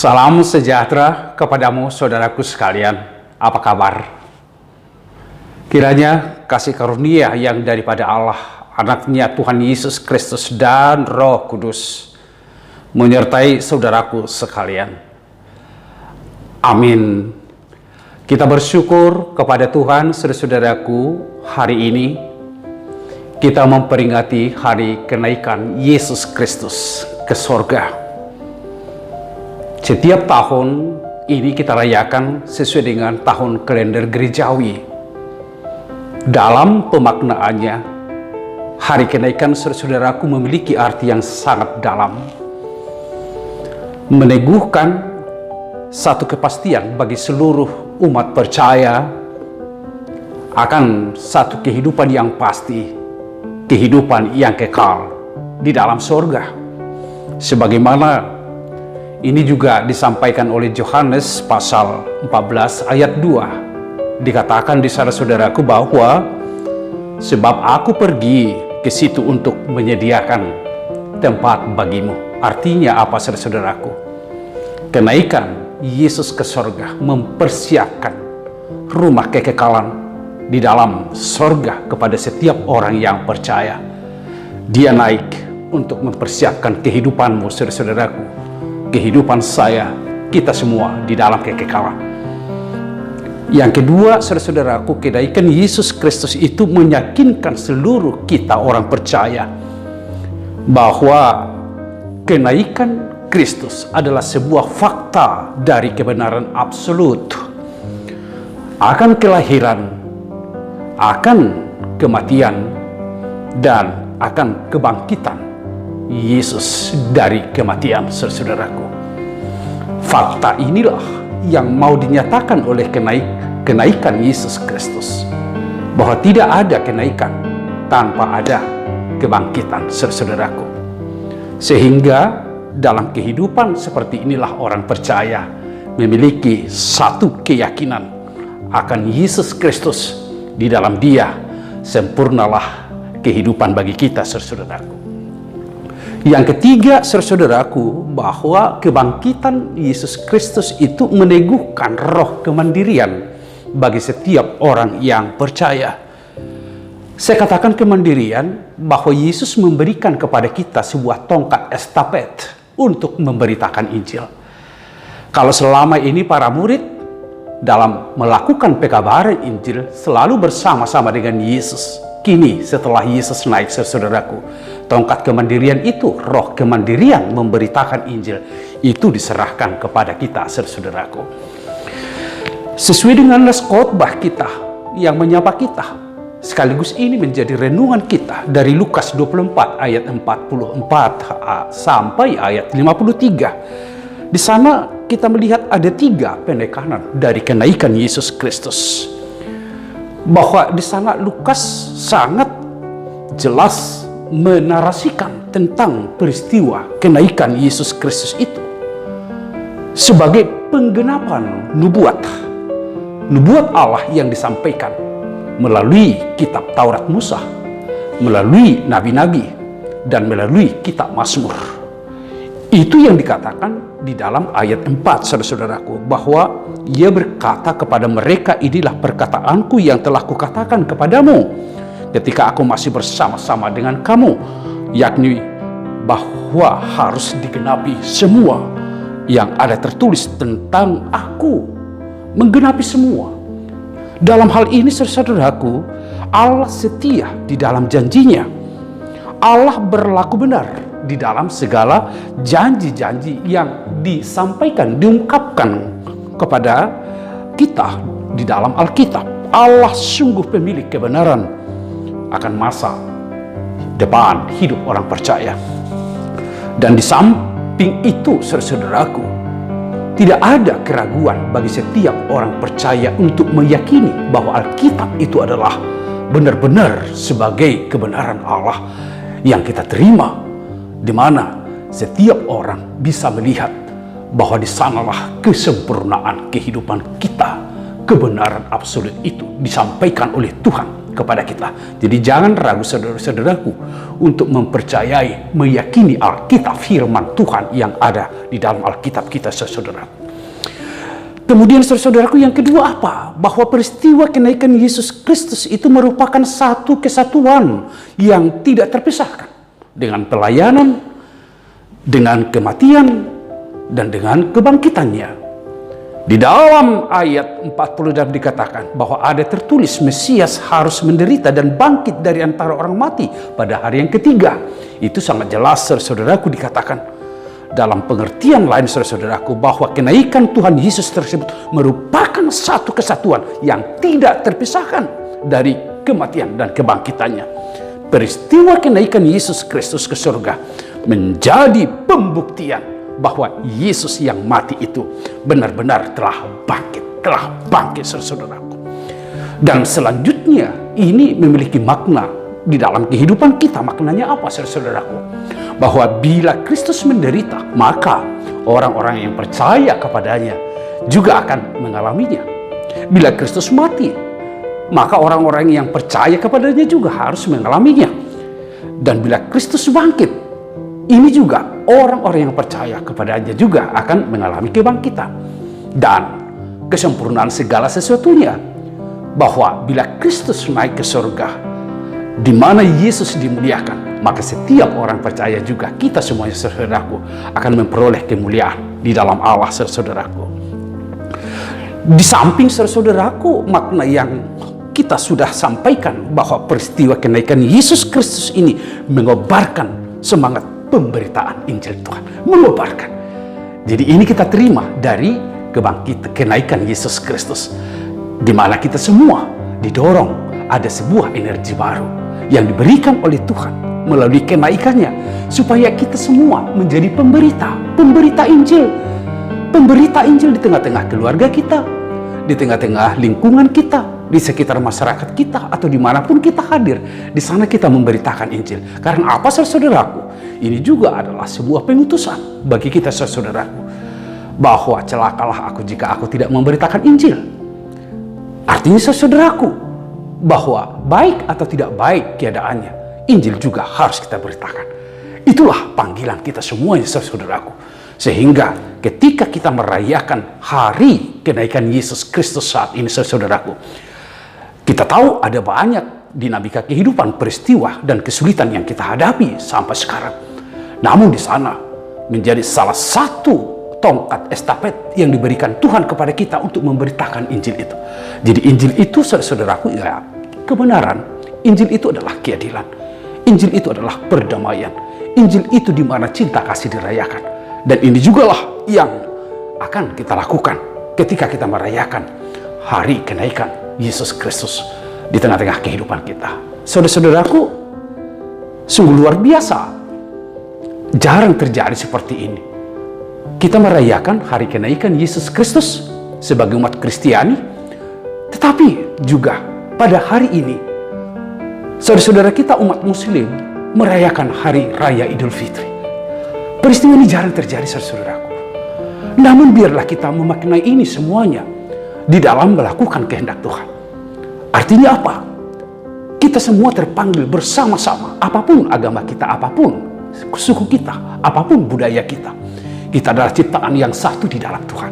Salam sejahtera kepadamu saudaraku sekalian. Apa kabar? Kiranya kasih karunia yang daripada Allah, anaknya Tuhan Yesus Kristus dan Roh Kudus menyertai saudaraku sekalian. Amin. Kita bersyukur kepada Tuhan, saudaraku, hari ini kita memperingati hari kenaikan Yesus Kristus ke sorga. Setiap tahun ini kita rayakan sesuai dengan tahun kalender gerejawi. Dalam pemaknaannya, hari kenaikan saudaraku memiliki arti yang sangat dalam. Meneguhkan satu kepastian bagi seluruh umat percaya akan satu kehidupan yang pasti, kehidupan yang kekal di dalam surga. Sebagaimana ini juga disampaikan oleh Yohanes pasal 14 ayat 2. Dikatakan di sana saudaraku bahwa sebab aku pergi ke situ untuk menyediakan tempat bagimu. Artinya apa saudaraku? Kenaikan Yesus ke sorga mempersiapkan rumah kekekalan di dalam sorga kepada setiap orang yang percaya. Dia naik untuk mempersiapkan kehidupanmu saudaraku, kehidupan saya, kita semua di dalam kekekalan. Yang kedua, saudaraku, kenaikan Yesus Kristus itu meyakinkan seluruh kita orang percaya bahwa kenaikan Kristus adalah sebuah fakta dari kebenaran absolut akan kelahiran, akan kematian, dan akan kebangkitan Yesus dari kematian, saudaraku. Fakta inilah yang mau dinyatakan oleh kenaikan Yesus Kristus, bahwa tidak ada kenaikan tanpa ada kebangkitan, saudaraku. Sehingga dalam kehidupan seperti inilah orang percaya memiliki satu keyakinan akan Yesus Kristus. Di dalam Dia sempurnalah kehidupan bagi kita, saudaraku. Yang ketiga, saudaraku, bahwa kebangkitan Yesus Kristus itu meneguhkan roh kemandirian bagi setiap orang yang percaya. Saya katakan kemandirian bahwa Yesus memberikan kepada kita sebuah tongkat estafet untuk memberitakan Injil. Kalau selama ini para murid dalam melakukan pekabaran Injil selalu bersama-sama dengan Yesus, kini setelah Yesus naik, saudaraku, tongkat kemandirian itu, roh kemandirian memberitakan Injil itu diserahkan kepada kita, saudaraku. Sesuai dengan nas khotbah kita yang menyapa kita, sekaligus ini menjadi renungan kita dari Lukas 24 ayat 44 sampai ayat 53. Di sana kita melihat ada 3 penekanan dari kenaikan Yesus Kristus. Bahwa di sana Lukas sangat jelas menarasikan tentang peristiwa kenaikan Yesus Kristus itu sebagai penggenapan nubuat Allah yang disampaikan melalui kitab Taurat Musa, melalui nabi-nabi, dan melalui kitab Mazmur. Itu yang dikatakan di dalam ayat 4, saudaraku, bahwa Ia berkata kepada mereka, inilah perkataanku yang telah kukatakan kepadamu ketika aku masih bersama-sama dengan kamu, yakni bahwa harus digenapi semua yang ada tertulis tentang aku, menggenapi semua. Dalam hal ini, saudaraku, Allah setia di dalam janjinya. Allah berlaku benar di dalam segala janji-janji yang disampaikan, diungkapkan kepada kita di dalam Alkitab. Allah sungguh pemilik kebenaran akan masa depan hidup orang percaya. Dan di samping itu, saudaraku, tidak ada keraguan bagi setiap orang percaya untuk meyakini bahwa Alkitab itu adalah benar-benar sebagai kebenaran Allah yang kita terima, di mana setiap orang bisa melihat bahwa di sanalah kesempurnaan kehidupan kita. Kebenaran absolut itu disampaikan oleh Tuhan kepada kita. Jadi jangan ragu saudara-saudaraku untuk mempercayai, meyakini Alkitab firman Tuhan yang ada di dalam Alkitab kita, saudaraku. Kemudian saudara-saudaraku yang kedua apa? Bahwa peristiwa kenaikan Yesus Kristus itu merupakan satu kesatuan yang tidak terpisahkan dengan pelayanan, dengan kematian, dan dengan kebangkitannya. Di dalam ayat 46 dikatakan bahwa ada tertulis Mesias harus menderita dan bangkit dari antara orang mati pada hari yang ketiga. Itu sangat jelas saudaraku dikatakan dalam pengertian lain saudaraku bahwa kenaikan Tuhan Yesus tersebut merupakan satu kesatuan yang tidak terpisahkan dari kematian dan kebangkitannya. Peristiwa kenaikan Yesus Kristus ke surga menjadi pembuktian bahwa Yesus yang mati itu benar-benar telah bangkit saudaraku. Dan selanjutnya ini memiliki makna di dalam kehidupan kita. Maknanya apa saudaraku? Bahwa bila Kristus menderita, maka orang-orang yang percaya kepadanya juga akan mengalaminya. Bila Kristus mati, maka orang-orang yang percaya kepadanya juga harus mengalaminya. Dan bila Kristus bangkit, ini juga orang-orang yang percaya kepadanya juga akan mengalami kebangkitan dan kesempurnaan segala sesuatunya. Bahwa bila Kristus naik ke surga, di mana Yesus dimuliakan, maka setiap orang percaya juga, kita semuanya saudaraku, akan memperoleh kemuliaan di dalam Allah saudaraku. Di samping saudaraku makna yang kita sudah sampaikan bahwa peristiwa kenaikan Yesus Kristus ini mengobarkan semangat pemberitaan Injil Tuhan, mengobarkan. Jadi ini kita terima dari kenaikan Yesus Kristus, di mana kita semua didorong ada sebuah energi baru yang diberikan oleh Tuhan melalui kenaikannya, supaya kita semua menjadi pemberita Injil, pemberita Injil di tengah-tengah keluarga kita, di tengah-tengah lingkungan kita, di sekitar masyarakat kita, atau dimanapun kita hadir. Di sana kita memberitakan Injil. Karena apa saudaraku? Ini juga adalah sebuah pengutusan bagi kita saudaraku, bahwa celakalah aku jika aku tidak memberitakan Injil. Artinya saudaraku, bahwa baik atau tidak baik keadaannya, Injil juga harus kita beritakan. Itulah panggilan kita semuanya saudaraku. Sehingga ketika kita merayakan hari kenaikan Yesus Kristus saat ini saudaraku, kita tahu ada banyak dinamika kehidupan, peristiwa, dan kesulitan yang kita hadapi sampai sekarang. Namun di sana menjadi salah satu tongkat estafet yang diberikan Tuhan kepada kita untuk memberitakan Injil itu. Jadi Injil itu saudaraku ya kebenaran. Injil itu adalah keadilan. Injil itu adalah perdamaian. Injil itu di mana cinta kasih dirayakan. Dan ini jugalah yang akan kita lakukan ketika kita merayakan hari kenaikan Yesus Kristus di tengah-tengah kehidupan kita. Saudara-saudaraku, sungguh luar biasa. Jarang terjadi seperti ini. Kita merayakan hari kenaikan Yesus Kristus sebagai umat Kristiani, tetapi juga pada hari ini, saudara-saudara kita umat Muslim merayakan hari raya Idul Fitri. Peristiwa ini jarang terjadi saudaraku. Namun biarlah kita memaknai ini semuanya di dalam melakukan kehendak Tuhan. Artinya apa? Kita semua terpanggil bersama-sama, apapun agama kita, apapun suku kita, apapun budaya kita. Kita adalah ciptaan yang satu di dalam Tuhan.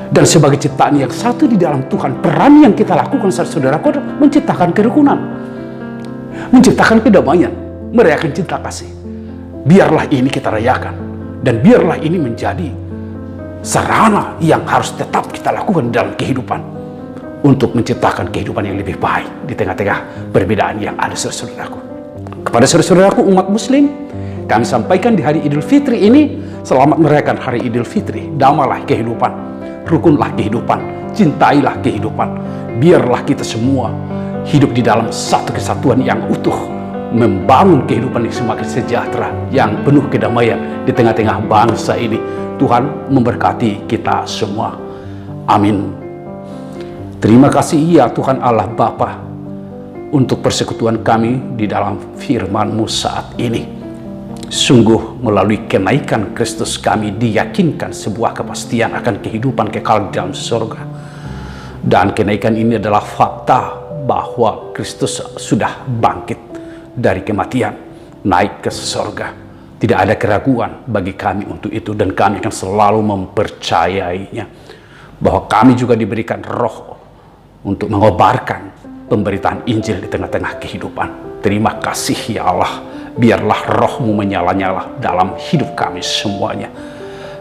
Dan sebagai ciptaan yang satu di dalam Tuhan, peran yang kita lakukan saudaraku adalah menciptakan kerukunan, menciptakan kedamaian, merayakan cinta kasih. Biarlah ini kita rayakan, dan biarlah ini menjadi sarana yang harus tetap kita lakukan dalam kehidupan untuk menciptakan kehidupan yang lebih baik di tengah-tengah perbedaan yang ada saudaraku. Kepada saudaraku umat Muslim, kami sampaikan di hari Idul Fitri ini, selamat merayakan hari Idul Fitri. Damailah kehidupan, rukunlah kehidupan, cintailah kehidupan. Biarlah kita semua hidup di dalam satu kesatuan yang utuh, membangun kehidupan yang semakin sejahtera, yang penuh kedamaian di tengah-tengah bangsa ini. Tuhan memberkati kita semua. Amin. Terima kasih ya Tuhan Allah Bapa untuk persekutuan kami di dalam firman-Mu saat ini. Sungguh melalui kenaikan Kristus kami diyakinkan sebuah kepastian akan kehidupan kekal di dalam surga. Dan kenaikan ini adalah fakta bahwa Kristus sudah bangkit dari kematian, naik ke surga. Tidak ada keraguan bagi kami untuk itu, dan kami akan selalu mempercayainya. Bahwa kami juga diberikan roh untuk mengobarkan pemberitaan Injil di tengah-tengah kehidupan. Terima kasih ya Allah, biarlah roh-Mu menyala-nyala dalam hidup kami semuanya.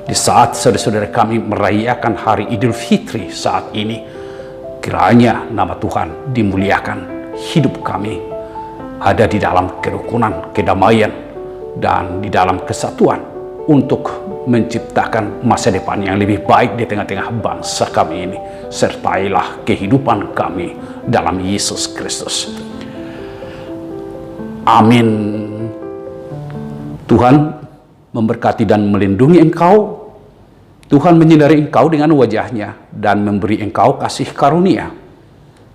Di saat saudara-saudara kami merayakan hari Idul Fitri saat ini, kiranya nama Tuhan dimuliakan. Hidup kami ada di dalam kerukunan, kedamaian, dan di dalam kesatuan untuk menciptakan masa depan yang lebih baik di tengah-tengah bangsa kami ini. Sertailah kehidupan kami dalam Yesus Kristus. Amin. Tuhan memberkati dan melindungi engkau. Tuhan menyinari engkau dengan wajahnya dan memberi engkau kasih karunia.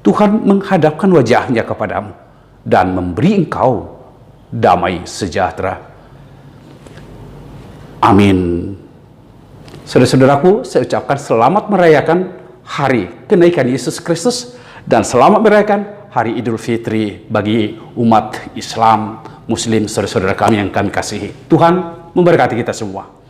Tuhan menghadapkan wajahnya kepadamu dan memberi engkau damai sejahtera. Amin. Saudara-saudaraku, saya ucapkan selamat merayakan hari kenaikan Yesus Kristus dan selamat merayakan hari Idul Fitri bagi umat Islam, Muslim, saudara-saudara kami yang kami kasihi. Tuhan memberkati kita semua.